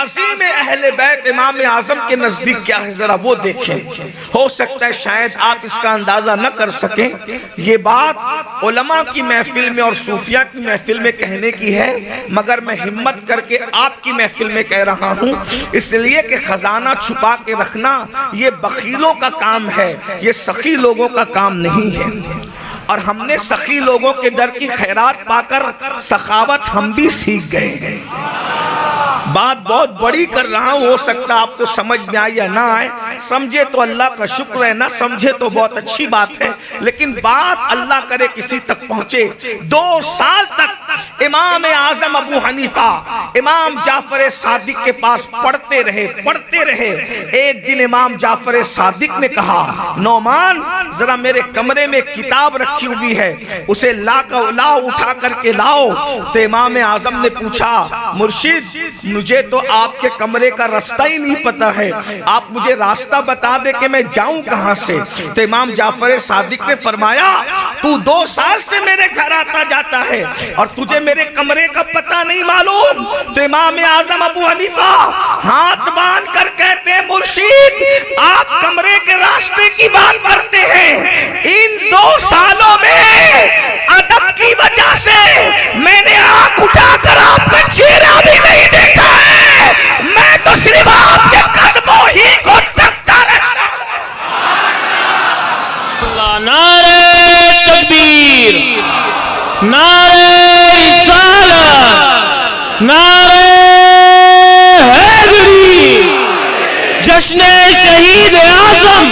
ताज़ीम अहले बैत इमाम आज़म के नजदीक क्या है जरा वो देखें। हो सकता है शायद आप इसका अंदाजा न कर सकें। ये बात उलमा की महफिल में और सूफिया की महफिल में कहने की है, मगर मैं हिम्मत करके आपकी महफिल में कह रहा हूँ, इसलिए कि खजाना छुपा के रखना ये बखीलों का काम है, ये सखी लोगों का काम नहीं है। और हमने सखी लोगों के दर की खैरात पाकर सखावत हम भी सीख गए हैं। बात बहुत बड़ी कर रहा हूं, हो सकता है आपको समझ में आए या ना आए। समझे तो अल्लाह का शुक्र है, ना समझे तो बहुत अच्छी बात है, लेकिन बात अल्लाह करे किसी तक पहुंचे। 2 साल तक इमाम आजम अबू हनीफा इमाम जाफर सादिक के पास पढ़ते रहे। एक दिन इमाम जाफर सादिक ने कहा, नौमान जरा मेरे कमरे में किताब रखी हुई है, उसे लाओ उठा करके लाओ। तो इमाम आजम ने पूछा, मुर्शिद मुझे तो आपके कमरे का रास्ता ही नहीं पता है, आप मुझे रास्ता बता दे कि मैं जाऊं कहां से। तो इमाम जाफर सादिक ने फरमाया, तू 2 साल से मेरे घर आता जाता है और तुझे मेरे कमरे का पता नहीं मालूम। तो इमाम आजम अबू हनीफा हाथ बांध कर कहते हैं, मुर्शिद आप कमरे के रास्ते की बात करते हैं, इन 2 सालों में अदब की वजह से मैंने आंख उठाकर आपका चेहरा भी नहीं देखा है, मैं तो सिर्फ आपके कदमों ही को तकता रहता हूं। नारे तकबीर, नारे रिसालत, नारे हैदरी, जश्न शहीद आज़म,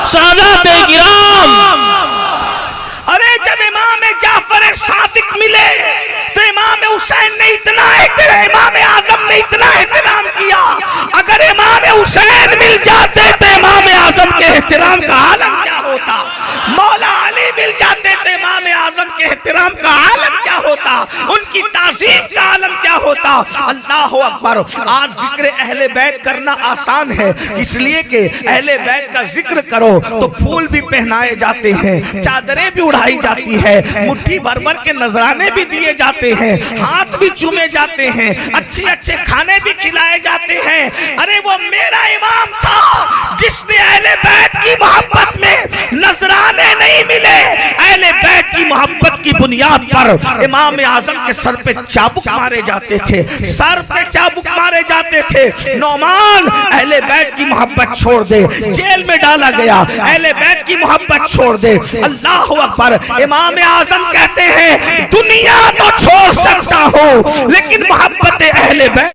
सादाते किराम। अरे जब इमाम जाफर सादिक मिले तो इमाम हुसैन ने इतना इमाम आजम ने इतना एहतराम किया। अगर इमाम हुसैन मिल जाते तो इमाम आजम के एहतराम का आलम क्या होता, मौला अली मिल जाते तो इमाम आजम के एहतराम का आलम क्या होता, उनकी ताज़ीम का आलम क्या होता। अल्लाह अकबर। आज जिक्र अहले बैत करना आसान है, इसलिए कि अहले बैत का जिक्र करो तो फूल भी पहनाए जाते हैं, चादरें भी उड़ाई जाती है, मुट्ठी भर भर के नजराने भी दिए जाते हैं, हाथ भी चूमे जाते हैं, अच्छे अच्छे खाने भी खिलाए जाते हैं। अरे वो मेरा इमाम था जिसने अहले बैत की मोहब्बत में नजराने नहीं मिले, अहले बैत की मोहब्बत की बुनियाद पर इमाम आजम के सर पे चाबुक मारे जाते थे, सर पे चाबुक मारे जाते थे। नौमान अहले बैत की मोहब्बत छोड़ दे, जेल में डाला गया, अहले बैत की मोहब्बत छोड़ दे। अल्लाह अकबर। इमाम आजम कहते हैं, दुनिया तो छोड़ सकता हूं लेकिन मोहब्बत अहले बैत